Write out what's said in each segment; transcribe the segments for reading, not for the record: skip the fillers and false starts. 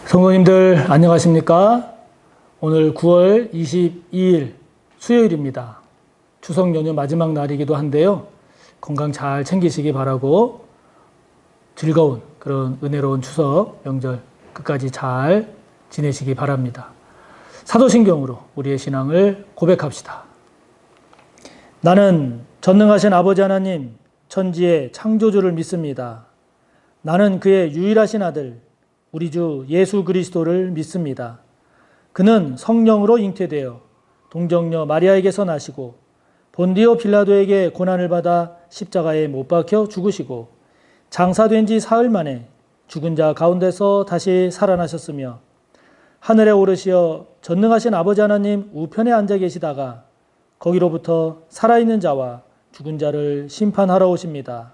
성도님들 안녕하십니까? 오늘 9월 22일 수요일입니다. 추석 연휴 마지막 날이기도 한데요. 건강 잘 챙기시기 바라고 즐거운 그런 은혜로운 추석 명절 끝까지 잘 지내시기 바랍니다. 사도신경으로 우리의 신앙을 고백합시다. 나는 전능하신 아버지 하나님 천지의 창조주를 믿습니다. 나는 그의 유일하신 아들 우리 주 예수 그리스도를 믿습니다. 그는 성령으로 잉태되어 동정녀 마리아에게서 나시고 본디오 빌라도에게 고난을 받아 십자가에 못 박혀 죽으시고 장사된 지 사흘 만에 죽은 자 가운데서 다시 살아나셨으며 하늘에 오르시어 전능하신 아버지 하나님 우편에 앉아 계시다가 거기로부터 살아있는 자와 죽은 자를 심판하러 오십니다.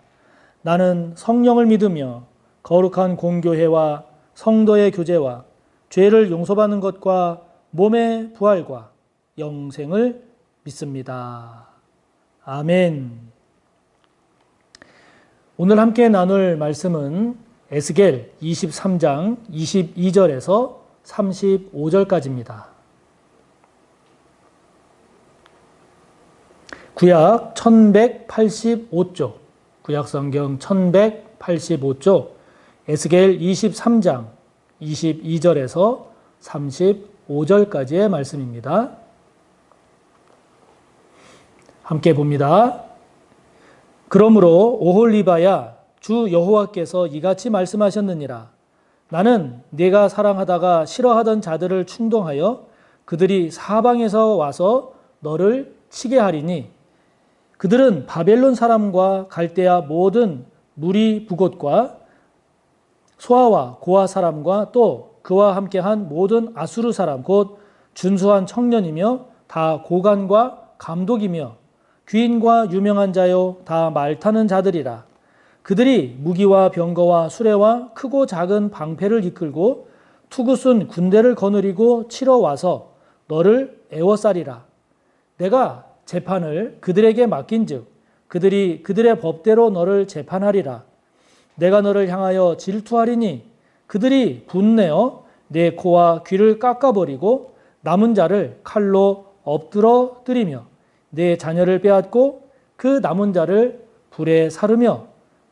나는 성령을 믿으며 거룩한 공교회와 성도의 교제와 죄를 용서받는 것과 몸의 부활과 영생을 믿습니다. 아멘. 오늘 함께 나눌 말씀은 에스겔 23장 22절에서 35절까지입니다. 구약 1185쪽, 구약성경 1185쪽, 에스겔 23장 22절에서 35절까지의 말씀입니다. 함께 봅니다. 그러므로 오홀리바야 주 여호와께서 이같이 말씀하셨느니라. 나는 네가 사랑하다가 싫어하던 자들을 충동하여 그들이 사방에서 와서 너를 치게 하리니 그들은 바벨론 사람과 갈대아 모든 무리 부곳과 소아와 고아 사람과 또 그와 함께한 모든 아수르 사람 곧 준수한 청년이며 다 고관과 감독이며 귀인과 유명한 자요 다 말타는 자들이라. 그들이 무기와 병거와 수레와 크고 작은 방패를 이끌고 투구순 군대를 거느리고 치러 와서 너를 애워싸리라. 내가 재판을 그들에게 맡긴즉 그들이 그들의 법대로 너를 재판하리라. 내가 너를 향하여 질투하리니 그들이 분내어 내 코와 귀를 깎아버리고 남은 자를 칼로 엎드러뜨리며 내 자녀를 빼앗고 그 남은 자를 불에 사르며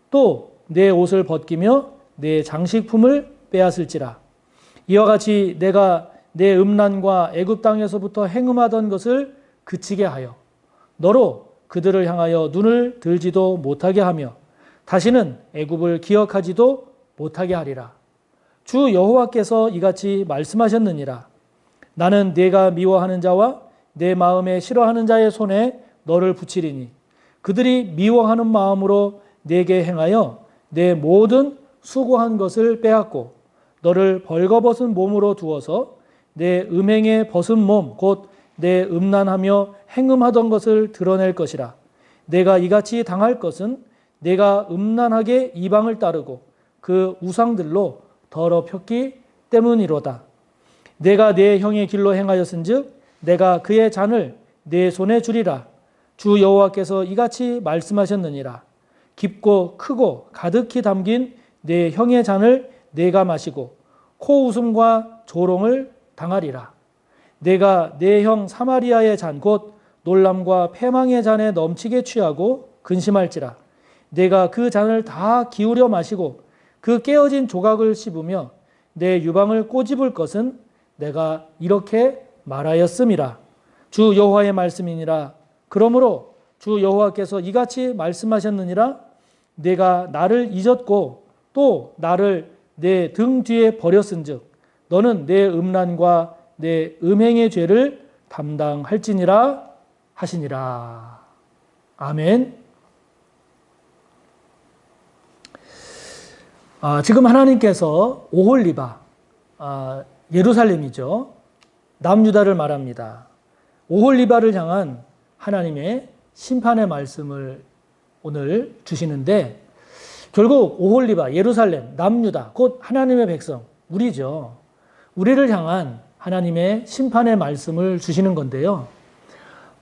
또 내 옷을 벗기며 내 장식품을 빼앗을지라. 이와 같이 내가 내 음란과 애굽 땅에서부터 행음하던 것을 그치게 하여 너로 그들을 향하여 눈을 들지도 못하게 하며 다시는 애굽을 기억하지도 못하게 하리라. 주 여호와께서 이같이 말씀하셨느니라. 나는 네가 미워하는 자와 내 마음에 싫어하는 자의 손에 너를 붙이리니 그들이 미워하는 마음으로 네게 행하여 내 모든 수고한 것을 빼앗고 너를 벌거벗은 몸으로 두어서 내 음행에 벗은 몸 곧 내 음란하며 행음하던 것을 드러낼 것이라. 내가 이같이 당할 것은 내가 음란하게 이방을 따르고 그 우상들로 더럽혔기 때문이로다. 내가 내 형의 길로 행하였은즉 내가 그의 잔을 내 손에 주리라. 주 여호와께서 이같이 말씀하셨느니라. 깊고 크고 가득히 담긴 내 형의 잔을 내가 마시고 코웃음과 조롱을 당하리라. 내가 내 형 사마리아의 잔 곧 놀람과 패망의 잔에 넘치게 취하고 근심할지라. 내가 그 잔을 다 기울여 마시고 그 깨어진 조각을 씹으며 내 유방을 꼬집을 것은 내가 이렇게 말하였음이라. 주 여호와의 말씀이니라. 그러므로 주 여호와께서 이같이 말씀하셨느니라. 내가 나를 잊었고 또 나를 내 등 뒤에 버렸은즉 너는 내 음란과 내 음행의 죄를 담당할지니라 하시니라. 아멘. 지금 하나님께서 오홀리바, 예루살렘이죠. 남유다를 말합니다. 오홀리바를 향한 하나님의 심판의 말씀을 오늘 주시는데 결국 오홀리바, 예루살렘, 남유다, 곧 하나님의 백성, 우리죠. 우리를 향한 하나님의 심판의 말씀을 주시는 건데요.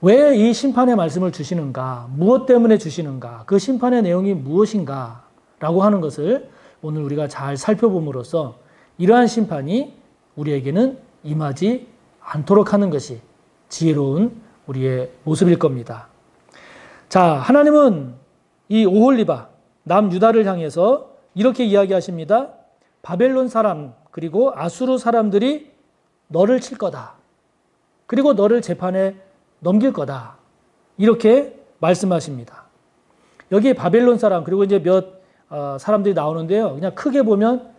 왜 이 심판의 말씀을 주시는가? 무엇 때문에 주시는가? 그 심판의 내용이 무엇인가? 라고 하는 것을 오늘 우리가 잘 살펴봄으로써 이러한 심판이 우리에게는 임하지 않도록 하는 것이 지혜로운 우리의 모습일 겁니다. 자, 하나님은 이 오홀리바, 남유다를 향해서 이렇게 이야기하십니다. 바벨론 사람 그리고 아수르 사람들이 너를 칠 거다. 그리고 너를 재판에 넘길 거다. 이렇게 말씀하십니다. 여기 바벨론 사람 그리고 이제 몇 사람들이 나오는데요. 그냥 크게 보면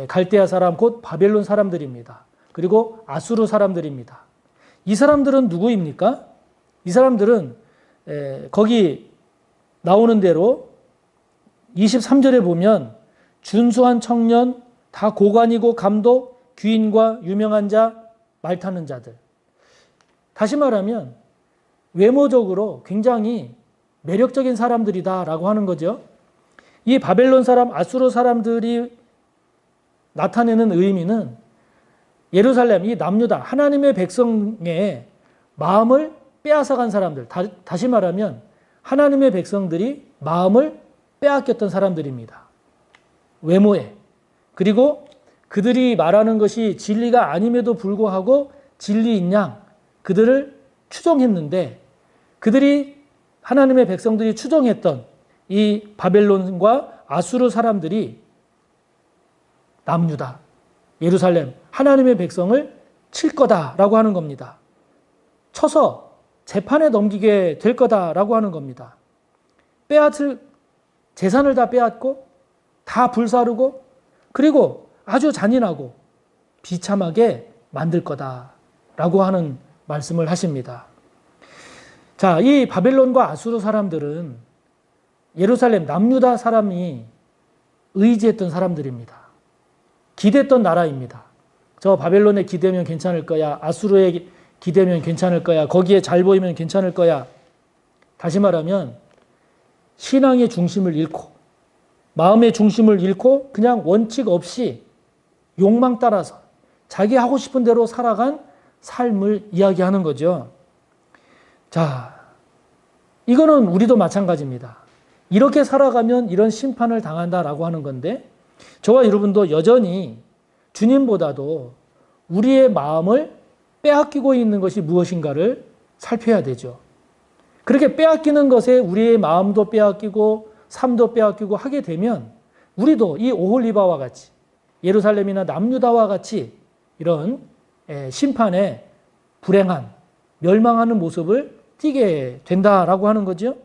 갈대아 사람 곧 바벨론 사람들입니다. 그리고 아수르 사람들입니다. 이 사람들은 누구입니까? 이 사람들은 거기 나오는 대로 23절에 보면 준수한 청년, 다 고관이고 감독, 귀인과 유명한 자, 말 타는 자들. 다시 말하면 외모적으로 굉장히 매력적인 사람들이다라고 하는 거죠. 이 바벨론 사람, 아수르 사람들이 나타내는 의미는 예루살렘, 이 남유다, 하나님의 백성의 마음을 빼앗아간 사람들. 다시 말하면 하나님의 백성들이 마음을 빼앗겼던 사람들입니다. 외모에. 그리고 그들이 말하는 것이 진리가 아님에도 불구하고 진리인 양 그들을 추종했는데 그들이 하나님의 백성들이 추종했던 이 바벨론과 아수르 사람들이 남유다, 예루살렘, 하나님의 백성을 칠 거다라고 하는 겁니다. 쳐서 재판에 넘기게 될 거다라고 하는 겁니다. 빼앗을 재산을 다 빼앗고 다 불사르고 그리고 아주 잔인하고 비참하게 만들 거다라고 하는 말씀을 하십니다. 자, 이 바벨론과 아수르 사람들은 예루살렘 남유다 사람이 의지했던 사람들입니다. 기댔던 나라입니다. 저 바벨론에 기대면 괜찮을 거야. 아수르에 기대면 괜찮을 거야. 거기에 잘 보이면 괜찮을 거야. 다시 말하면 신앙의 중심을 잃고 마음의 중심을 잃고 그냥 원칙 없이 욕망 따라서 자기 하고 싶은 대로 살아간 삶을 이야기하는 거죠. 자, 이거는 우리도 마찬가지입니다. 이렇게 살아가면 이런 심판을 당한다라고 하는 건데 저와 여러분도 여전히 주님보다도 우리의 마음을 빼앗기고 있는 것이 무엇인가를 살펴야 되죠. 그렇게 빼앗기는 것에 우리의 마음도 빼앗기고 삶도 빼앗기고 하게 되면 우리도 이 오홀리바와 같이 예루살렘이나 남유다와 같이 이런 심판에 불행한 멸망하는 모습을 띠게 된다라고 하는 거죠.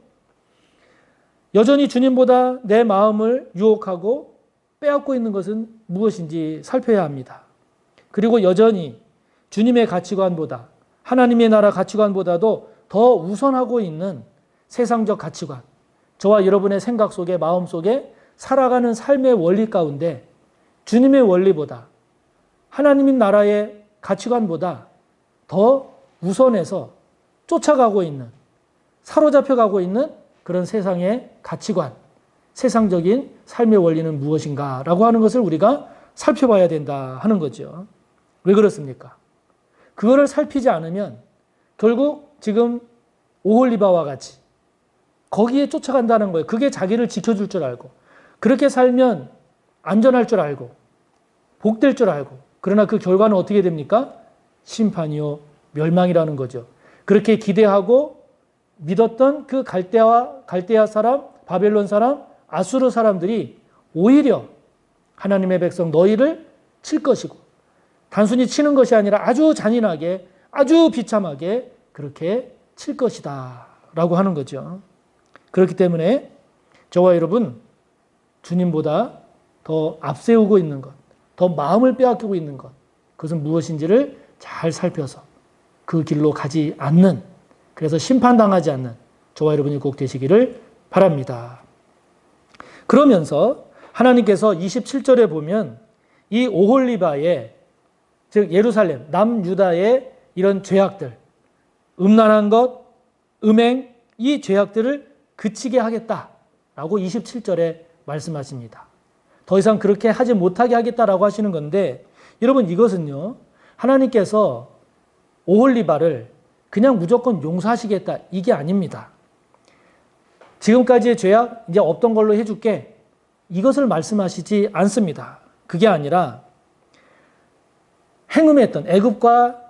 여전히 주님보다 내 마음을 유혹하고 빼앗고 있는 것은 무엇인지 살펴야 합니다. 그리고 여전히 주님의 가치관보다 하나님의 나라 가치관보다도 더 우선하고 있는 세상적 가치관, 저와 여러분의 생각 속에 마음 속에 살아가는 삶의 원리 가운데 주님의 원리보다 하나님의 나라의 가치관보다 더 우선해서 쫓아가고 있는, 사로잡혀가고 있는 그런 세상의 가치관, 세상적인 삶의 원리는 무엇인가라고 하는 것을 우리가 살펴봐야 된다 하는 거죠. 왜 그렇습니까? 그거를 살피지 않으면 결국 지금 오홀리바와 같이 거기에 쫓아간다는 거예요. 그게 자기를 지켜줄 줄 알고 그렇게 살면 안전할 줄 알고 복될 줄 알고 그러나 그 결과는 어떻게 됩니까? 심판이요 멸망이라는 거죠. 그렇게 기대하고 믿었던 그 갈대아 사람, 바벨론 사람, 아수르 사람들이 오히려 하나님의 백성 너희를 칠 것이고 단순히 치는 것이 아니라 아주 잔인하게 아주 비참하게 그렇게 칠 것이다 라고 하는 거죠. 그렇기 때문에 저와 여러분 주님보다 더 앞세우고 있는 것, 더 마음을 빼앗기고 있는 것, 그것은 무엇인지를 잘 살펴서 그 길로 가지 않는, 그래서 심판당하지 않는 저와 여러분이 꼭 되시기를 바랍니다. 그러면서 하나님께서 27절에 보면 이 오홀리바의, 즉 예루살렘, 남유다의 이런 죄악들, 음란한 것, 음행, 이 죄악들을 그치게 하겠다라고 27절에 말씀하십니다. 더 이상 그렇게 하지 못하게 하겠다라고 하시는 건데 여러분 이것은요 하나님께서 오홀리바를 그냥 무조건 용서하시겠다 이게 아닙니다. 지금까지의 죄악 이제 없던 걸로 해줄게 이것을 말씀하시지 않습니다. 그게 아니라 행음했던, 애굽과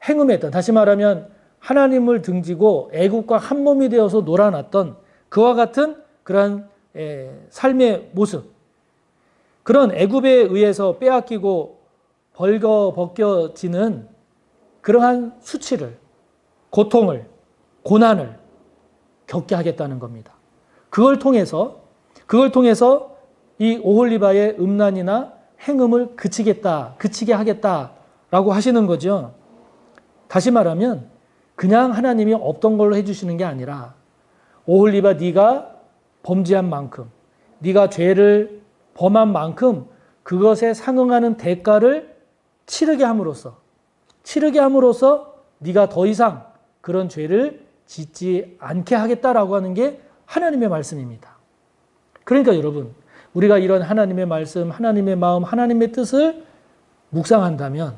행음했던, 다시 말하면 하나님을 등지고 애굽과 한 몸이 되어서 놀아났던 그와 같은 그러한 삶의 모습, 그런 애굽에 의해서 빼앗기고 벌거벗겨지는 그러한 수치를, 고통을, 고난을 겪게 하겠다는 겁니다. 그걸 통해서 이 오홀리바의 음란이나 행음을 그치게 하겠다라고 하시는 거죠. 다시 말하면 그냥 하나님이 없던 걸로 해주시는 게 아니라 오홀리바 네가 범죄한 만큼, 네가 죄를 범한 만큼 그것에 상응하는 대가를 치르게 함으로써 네가 더 이상 그런 죄를 짓지 않게 하겠다라고 하는 게 하나님의 말씀입니다. 그러니까 여러분, 우리가 이런 하나님의 말씀, 하나님의 마음, 하나님의 뜻을 묵상한다면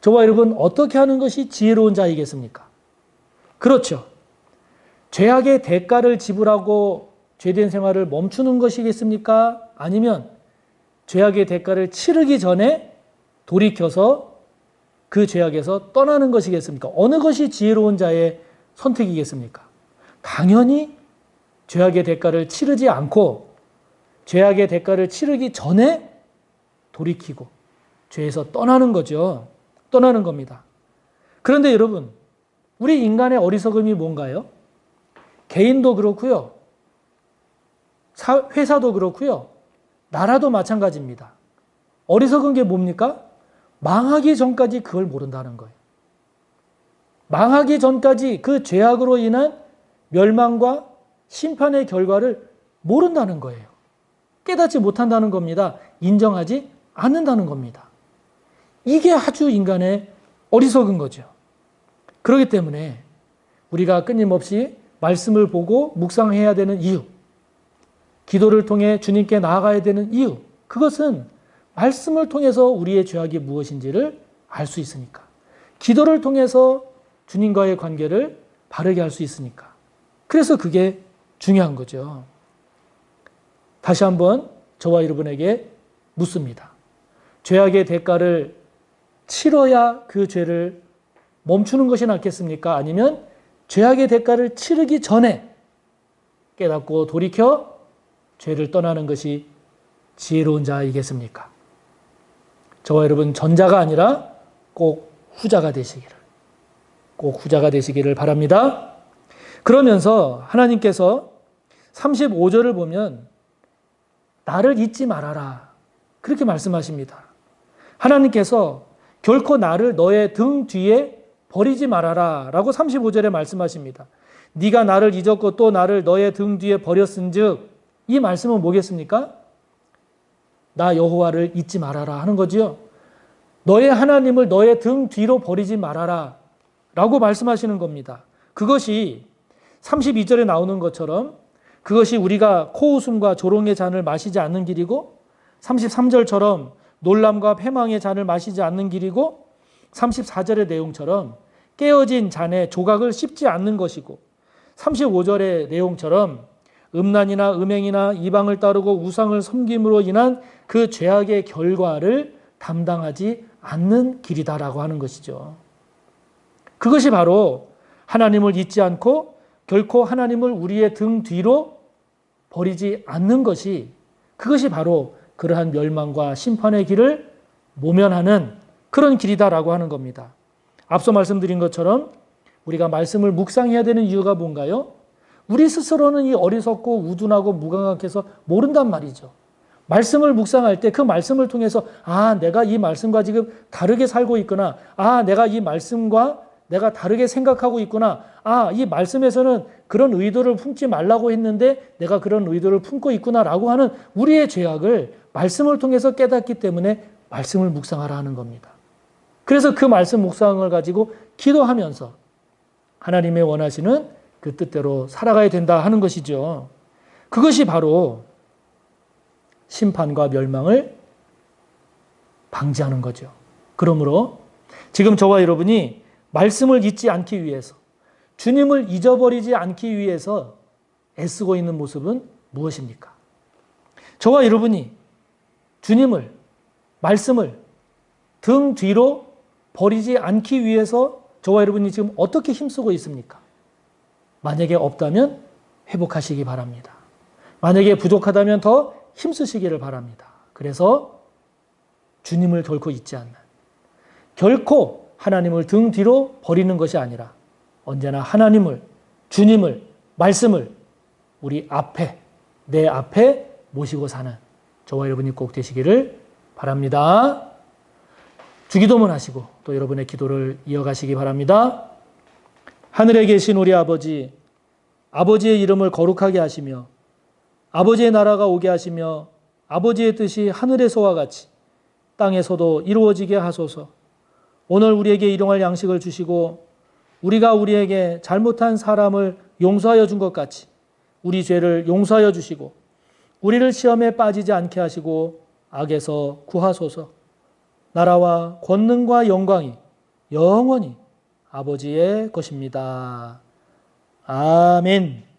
저와 여러분 어떻게 하는 것이 지혜로운 자이겠습니까? 그렇죠. 죄악의 대가를 지불하고 죄된 생활을 멈추는 것이겠습니까? 아니면 죄악의 대가를 치르기 전에 돌이켜서 그 죄악에서 떠나는 것이겠습니까? 어느 것이 지혜로운 자의 선택이겠습니까? 당연히 죄악의 대가를 치르지 않고 죄악의 대가를 치르기 전에 돌이키고 죄에서 떠나는 거죠. 떠나는 겁니다. 그런데 여러분, 우리 인간의 어리석음이 뭔가요? 개인도 그렇고요. 회사도 그렇고요. 나라도 마찬가지입니다. 어리석은 게 뭡니까? 망하기 전까지 그걸 모른다는 거예요. 망하기 전까지 그 죄악으로 인한 멸망과 심판의 결과를 모른다는 거예요. 깨닫지 못한다는 겁니다. 인정하지 않는다는 겁니다. 이게 아주 인간의 어리석은 거죠. 그렇기 때문에 우리가 끊임없이 말씀을 보고 묵상해야 되는 이유, 기도를 통해 주님께 나아가야 되는 이유, 그것은 말씀을 통해서 우리의 죄악이 무엇인지를 알 수 있으니까, 기도를 통해서 주님과의 관계를 바르게 할 수 있으니까, 그래서 그게 중요한 거죠. 다시 한번 저와 여러분에게 묻습니다. 죄악의 대가를 치러야 그 죄를 멈추는 것이 낫겠습니까? 아니면 죄악의 대가를 치르기 전에 깨닫고 돌이켜 죄를 떠나는 것이 지혜로운 자이겠습니까? 저와 여러분 전자가 아니라 꼭 후자가 되시기를 바랍니다. 그러면서 하나님께서 35절을 보면 나를 잊지 말아라 그렇게 말씀하십니다. 하나님께서 결코 나를 너의 등 뒤에 버리지 말아라 라고 35절에 말씀하십니다. 네가 나를 잊었고 또 나를 너의 등 뒤에 버렸은즉, 이 말씀은 뭐겠습니까? 나 여호와를 잊지 말아라 하는 거지요. 너의 하나님을 너의 등 뒤로 버리지 말아라 라고 말씀하시는 겁니다. 그것이 32절에 나오는 것처럼 그것이 우리가 코웃음과 조롱의 잔을 마시지 않는 길이고, 33절처럼 놀람과 패망의 잔을 마시지 않는 길이고, 34절의 내용처럼 깨어진 잔에 조각을 씹지 않는 것이고, 35절의 내용처럼 음란이나 음행이나 이방을 따르고 우상을 섬김으로 인한 그 죄악의 결과를 담당하지 않는 길이다라고 하는 것이죠. 그것이 바로 하나님을 잊지 않고 결코 하나님을 우리의 등 뒤로 버리지 않는 것이, 그것이 바로 그러한 멸망과 심판의 길을 모면하는 그런 길이다라고 하는 겁니다. 앞서 말씀드린 것처럼 우리가 말씀을 묵상해야 되는 이유가 뭔가요? 우리 스스로는 이 어리석고 우둔하고 무감각해서 모른단 말이죠. 말씀을 묵상할 때 그 말씀을 통해서 내가 이 말씀과 지금 다르게 살고 있구나. 내가 이 말씀과 내가 다르게 생각하고 있구나. 이 말씀에서는 그런 의도를 품지 말라고 했는데 내가 그런 의도를 품고 있구나라고 하는 우리의 죄악을 말씀을 통해서 깨닫기 때문에 말씀을 묵상하라 하는 겁니다. 그래서 그 말씀 묵상을 가지고 기도하면서 하나님의 원하시는 그 뜻대로 살아가야 된다 하는 것이죠. 그것이 바로 심판과 멸망을 방지하는 거죠. 그러므로 지금 저와 여러분이 말씀을 잊지 않기 위해서, 주님을 잊어버리지 않기 위해서 애쓰고 있는 모습은 무엇입니까? 저와 여러분이 주님을, 말씀을 등 뒤로 버리지 않기 위해서 저와 여러분이 지금 어떻게 힘쓰고 있습니까? 만약에 없다면 회복하시기 바랍니다. 만약에 부족하다면 더 힘쓰시기를 바랍니다. 그래서 주님을 결코 잊지 않는, 결코 하나님을 등 뒤로 버리는 것이 아니라 언제나 하나님을, 주님을, 말씀을 우리 앞에, 내 앞에 모시고 사는 저와 여러분이 꼭 되시기를 바랍니다. 주기도문 하시고 또 여러분의 기도를 이어가시기 바랍니다. 하늘에 계신 우리 아버지, 아버지의 이름을 거룩하게 하시며 아버지의 나라가 오게 하시며 아버지의 뜻이 하늘에서와 같이 땅에서도 이루어지게 하소서. 오늘 우리에게 일용할 양식을 주시고 우리가 우리에게 잘못한 사람을 용서하여 준 것 같이 우리 죄를 용서하여 주시고 우리를 시험에 빠지지 않게 하시고 악에서 구하소서. 나라와 권능과 영광이 영원히 아버지의 것입니다. 아멘.